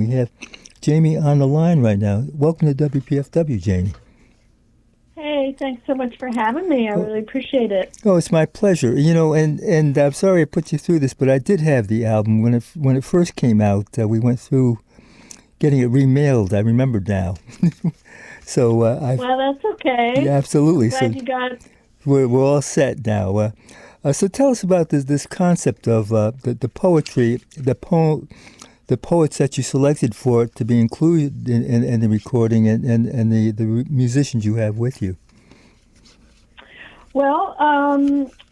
we have Jamie on the line right now. Welcome to WPFW, Jamie. Hey, thanks so much for having me. I really appreciate it. Oh, it's my pleasure. And I'm sorry I put you through this, but I did have the album when it first came out. We went through getting it remailed. I remember now. So well, that's okay. Yeah, absolutely. Glad you got. We're all set now. So tell us about this concept of the poetry, the poets that you selected for it to be included in the recording, and the musicians you have with you. Well,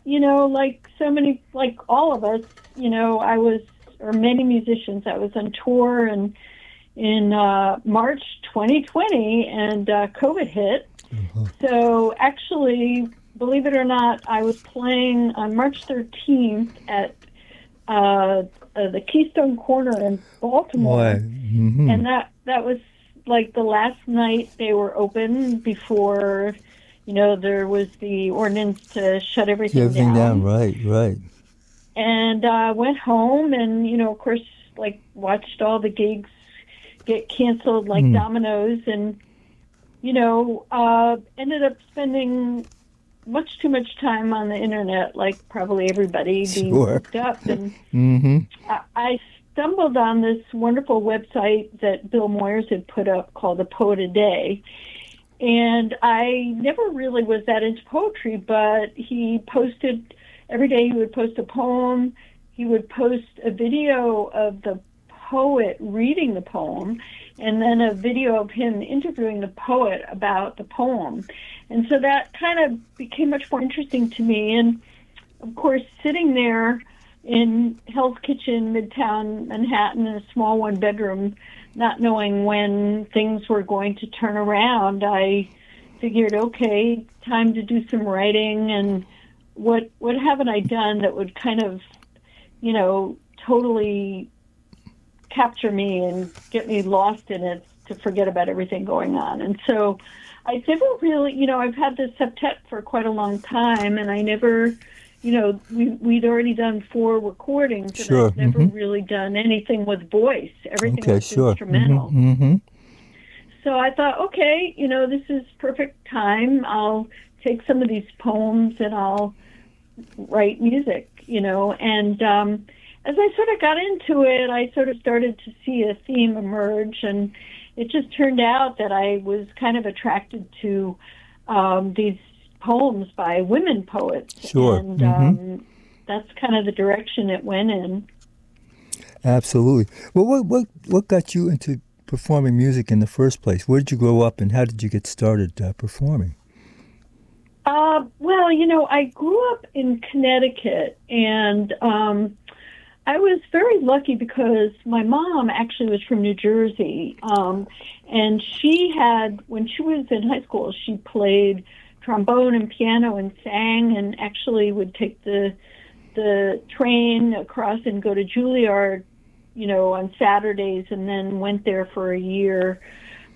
like so many, like all of us, many musicians, I was on tour and in March 2020, and COVID hit. Uh-huh. So actually, believe it or not, I was playing on March 13th at the Keystone Corner in Baltimore. Mm-hmm. And that was like the last night they were open before, there was the ordinance to shut everything down. Right. And I went home and, of course, like watched all the gigs get canceled like dominoes, and ended up spending much too much time on the internet, like probably everybody, being hooked up. And I stumbled on this wonderful website that Bill Moyers had put up called A Poet a Day. And I never really was that into poetry, but he posted, every day he would post a poem. He would post a video of the poet reading the poem, and then a video of him interviewing the poet about the poem. And so that kind of became much more interesting to me. And of course, sitting there in Hell's Kitchen, Midtown Manhattan, in a small one-bedroom, not knowing when things were going to turn around, I figured, okay, time to do some writing, and what haven't I done that would kind of, totally capture me and get me lost in it to forget about everything going on. And so I never really, I've had this septet for quite a long time, and I never, we'd already done 4 recordings, and sure. I've never really done anything with voice. Everything was instrumental. So I thought, okay, this is perfect time. I'll take some of these poems and I'll write music, and as I sort of got into it, I sort of started to see a theme emerge, and it just turned out that I was kind of attracted to these poems by women poets. Sure. And that's kind of the direction it went in. Absolutely. Well, what got you into performing music in the first place? Where did you grow up, and how did you get started performing? Well, I grew up in Connecticut, and I was very lucky because my mom actually was from New Jersey, and she had, when she was in high school, she played trombone and piano and sang, and actually would take the train across and go to Juilliard, on Saturdays, and then went there for a year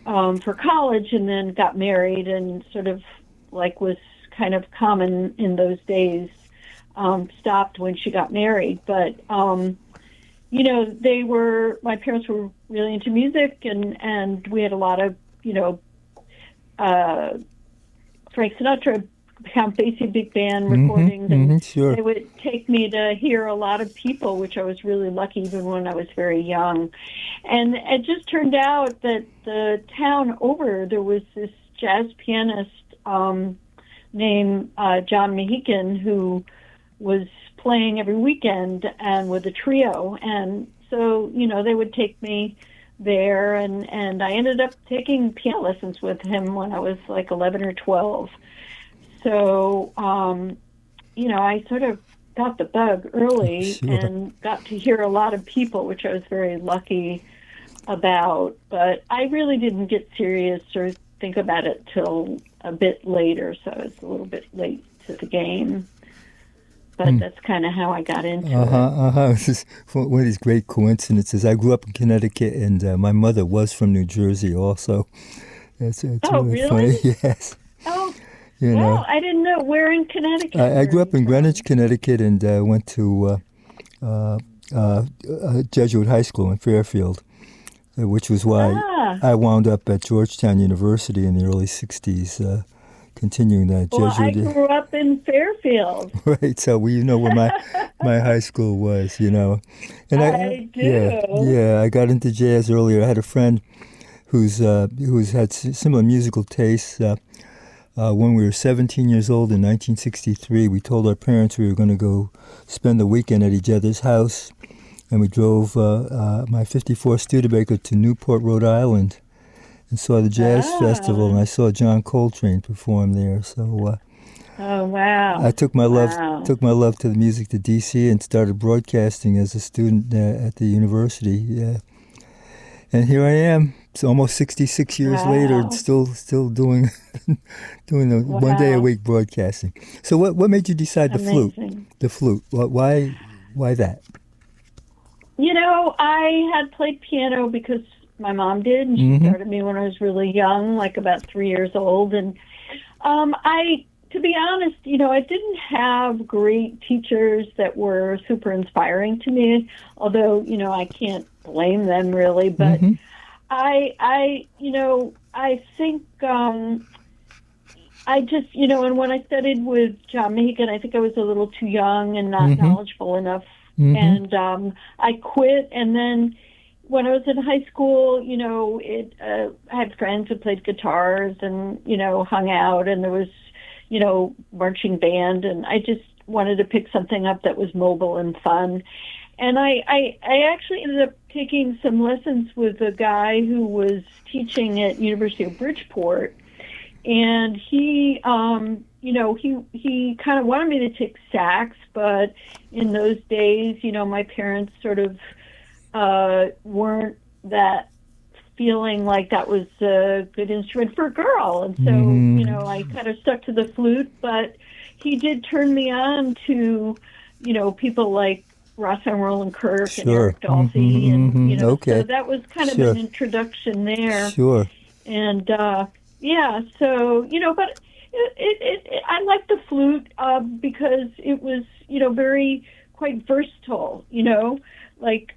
for college, and then got married, and sort of like was kind of common in those days. Stopped when she got married, but my parents were really into music, and we had a lot of Frank Sinatra, Count Basie big band recordings, and sure. They would take me to hear a lot of people, which I was really lucky even when I was very young. And it just turned out that the town over, there was this jazz pianist named John Mehican, who was playing every weekend and with a trio. And so, they would take me there, and I ended up taking piano lessons with him when I was like 11 or 12. So, I sort of got the bug early, sure. And got to hear a lot of people, which I was very lucky about. But I really didn't get serious or think about it till a bit later, so I was a little bit late to the game. But that's kind of how I got into it. This is one of these great coincidences. I grew up in Connecticut, and my mother was from New Jersey also. It's really funny. Yes. Oh, well, I didn't know. Where in Connecticut? I grew up in Greenwich, Connecticut, and went to Jesuit High School in Fairfield. which was why Ah. I wound up at Georgetown University in the early 60s, continuing that Well, I Jesuit. grew up in Fairfield. Right, so you know where my high school was, you know. And I yeah, I got into jazz earlier. I had a friend who's had similar musical tastes. When we were 17 years old in 1963, we told our parents we were going to go spend the weekend at each other's house, and we drove my 54 Studebaker to Newport, Rhode Island, and saw the Jazz Festival, and I saw John Coltrane perform there. So oh, wow. I took my love to the music to D.C. and started broadcasting as a student at the university. Yeah. And here I am. It's almost 66 years later, and still doing the one day a week broadcasting. So what made you decide the flute? The flute. Why that? You know, I had played piano because my mom did, and she started me when I was really young, like about 3 years old. And to be honest, you know, I didn't have great teachers that were super inspiring to me, although, you know, I can't blame them really, but I think I just, you know, and when I studied with John Mehigan, I think I was a little too young and not knowledgeable enough, and I quit. And then when I was in high school, you know, I had friends who played guitars and, you know, hung out, and there was, you know, marching band, and I just wanted to pick something up that was mobile and fun. And I actually ended up taking some lessons with a guy who was teaching at University of Bridgeport, and he, you know, he kind of wanted me to take sax, but in those days, you know, my parents sort of weren't that feeling like that was a good instrument for a girl, and so you know, I kind of stuck to the flute. But he did turn me on to, you know, people like Rossam Roland Kirk and Eric Dolphy, and you know, so that was kind of an introduction there. And yeah, so you know, but I liked the flute because it was, you know, quite versatile. You know, like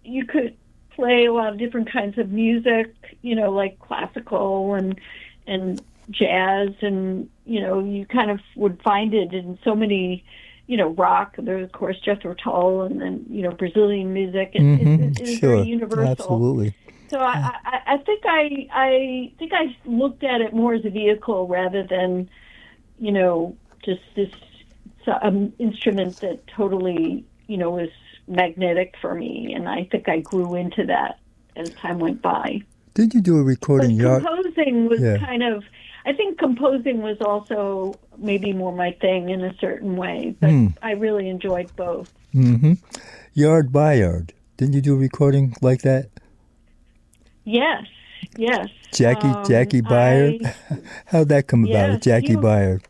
you could play a lot of different kinds of music, you know, like classical and jazz, and you know, you kind of would find it in so many, you know, rock. There's of course Jethro Tull, and then, you know, Brazilian music. It's very universal. Absolutely. So I think I looked at it more as a vehicle rather than, you know, just this instrument that totally, you know, was magnetic for me, and I think I grew into that as time went by. Did you do a recording? Composing was kind of, I think composing was also maybe more my thing in a certain way, but I really enjoyed both. Yard Byard. Didn't you do a recording like that? Yes. Jaki Byard. How'd that come about, Jaki Byard?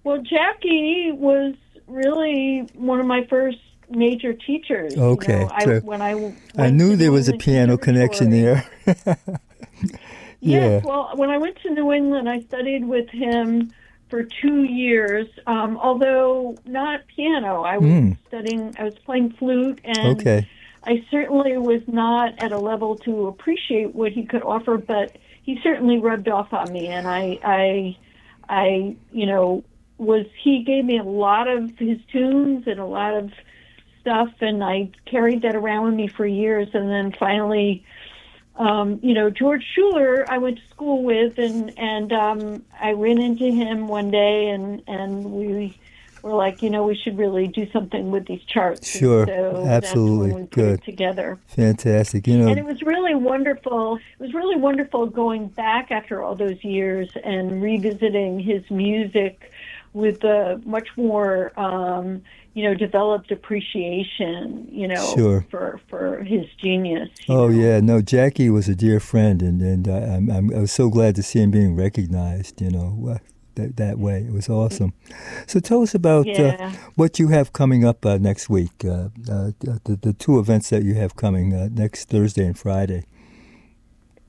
Well, Jaki was really one of my first major teachers. Okay. You know, I knew there was a piano connection there. Yes, well, when I went to New England, I studied with him for 2 years, although not piano. I was playing flute, and I certainly was not at a level to appreciate what he could offer, but he certainly rubbed off on me, and I you know, he gave me a lot of his tunes and a lot of stuff, and I carried that around with me for years. And then finally, you know, George Schuler, I went to school with, and I ran into him one day, and we were like, you know, we should really do something with these charts. Sure, so absolutely, that's when we put it together. Fantastic, you know. And it was really wonderful. It was really wonderful going back after all those years and revisiting his music with a much more, you know, developed appreciation, you know, for his genius. Oh, yeah. No, Jaki was a dear friend, and I was so glad to see him being recognized, you know, that way. It was awesome. So tell us about what you have coming up next week, the two events that you have coming next Thursday and Friday.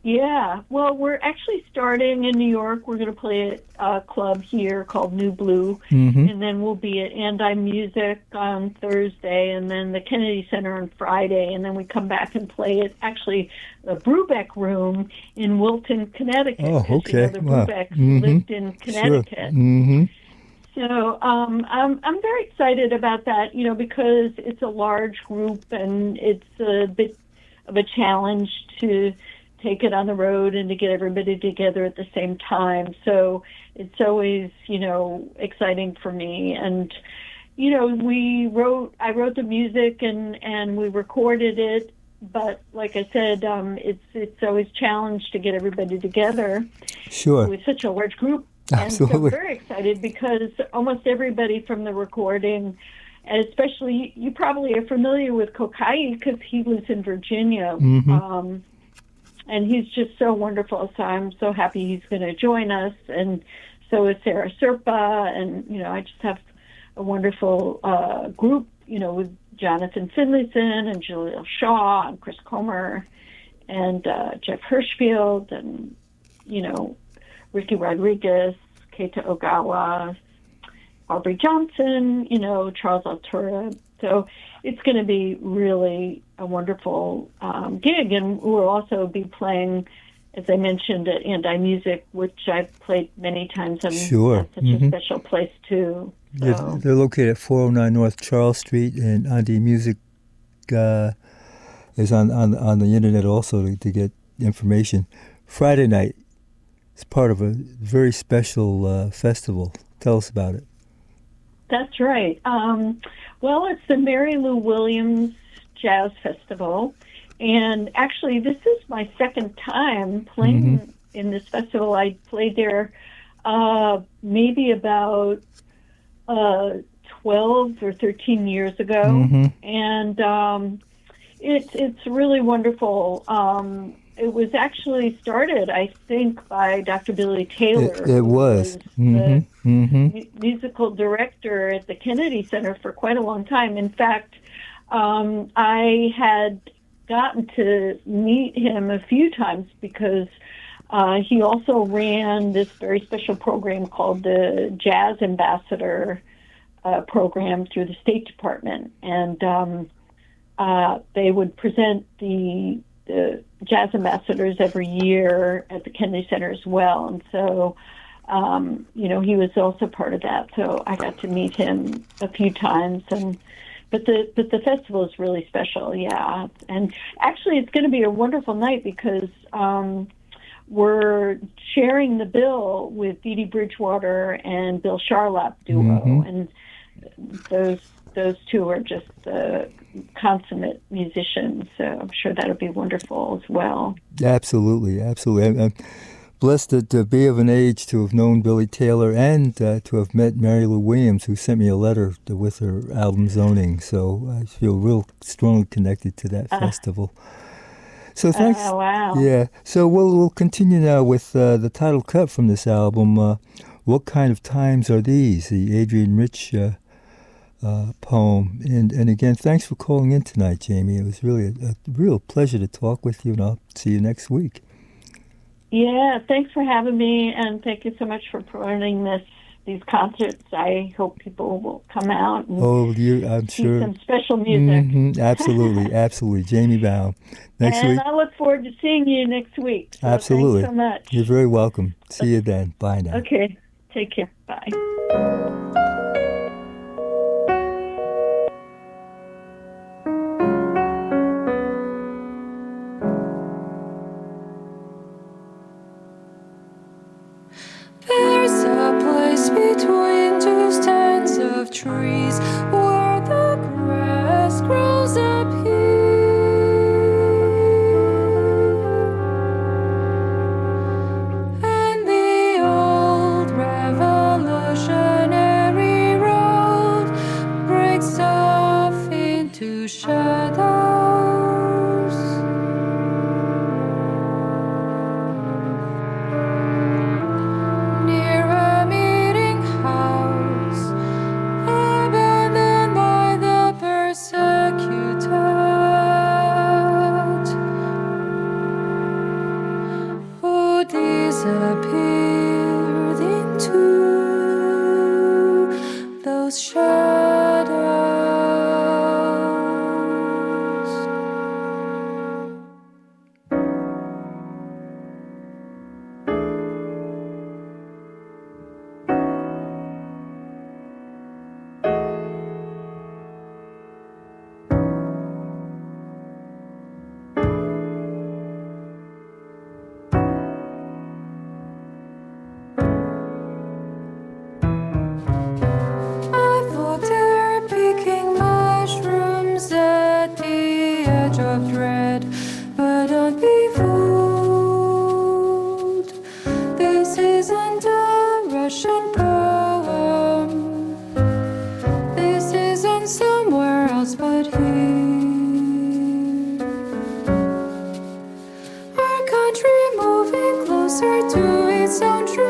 Yeah, well, we're actually starting in New York. We're going to play at a club here called New Blue, and then we'll be at Anti Music on Thursday, and then the Kennedy Center on Friday, and then we come back and play at actually the Brubeck Room in Wilton, Connecticut. Oh, okay. The Brubecks lived in Connecticut. Sure. Mm-hmm. So I'm very excited about that, because it's a large group and it's a bit of a challenge to take it on the road and to get everybody together at the same time. So it's always, exciting for me. And, I wrote the music and we recorded it. But like I said, it's always a challenge to get everybody together. Sure. With such a large group. Absolutely. And so I'm very excited because almost everybody from the recording, and especially you probably are familiar with Kokai because he lives in Virginia. And he's just so wonderful. So I'm so happy he's going to join us. And so is Sarah Serpa. And, I just have a wonderful group, with Jonathan Finlayson and Julia Shaw and Chris Comer and Jeff Hirschfield and, Ricky Rodriguez, Keita Ogawa, Aubrey Johnson, Charles Altura. So it's going to be really a wonderful gig. And we'll also be playing, as I mentioned, at Anti Music, which I've played many times. And sure. That's such a special place, too. So. They're located at 409 North Charles Street, and Anti Music is on the internet also to get information. Friday night is part of a very special festival. Tell us about it. That's right. Well, it's the Mary Lou Williams Jazz Festival. And actually, this is my second time playing in this festival. I played there maybe about 12 or 13 years ago. And it's really wonderful. It was actually started, I think, by Dr. Billy Taylor. It was. The musical director at the Kennedy Center for quite a long time. In fact, I had gotten to meet him a few times because he also ran this very special program called the Jazz Ambassador program through the State Department. And they would present the Jazz Ambassadors every year at the Kennedy Center as well. And so, he was also part of that. So I got to meet him a few times. But the festival is really special, yeah. And actually, it's going to be a wonderful night because we're sharing the bill with Dee Dee Bridgewater and Bill Charlap duo. And those two are just consummate musicians, so I'm sure that'll be wonderful as well. Absolutely. I'm blessed to be of an age to have known Billy Taylor and to have met Mary Lou Williams, who sent me a letter with her album Zoning, so I feel real strongly connected to that festival. So thanks. Oh, wow. Yeah, so we'll continue now with the title cut from this album, What Kind of Times Are These, the Adrian Rich poem. And again, thanks for calling in tonight, Jamie. It was really a real pleasure to talk with you, and I'll see you next week. Yeah, thanks for having me, and thank you so much for promoting these concerts. I hope people will come out and I'm see sure. some special music. Absolutely. Jamie Baum. Next week. I look forward to seeing you next week. So Absolutely. Thanks so much. You're very welcome. See you then. Bye now. Okay. Take care. Bye. There's a place between two stands of trees where the grass grows up here, and the old revolutionary closer to its own truth.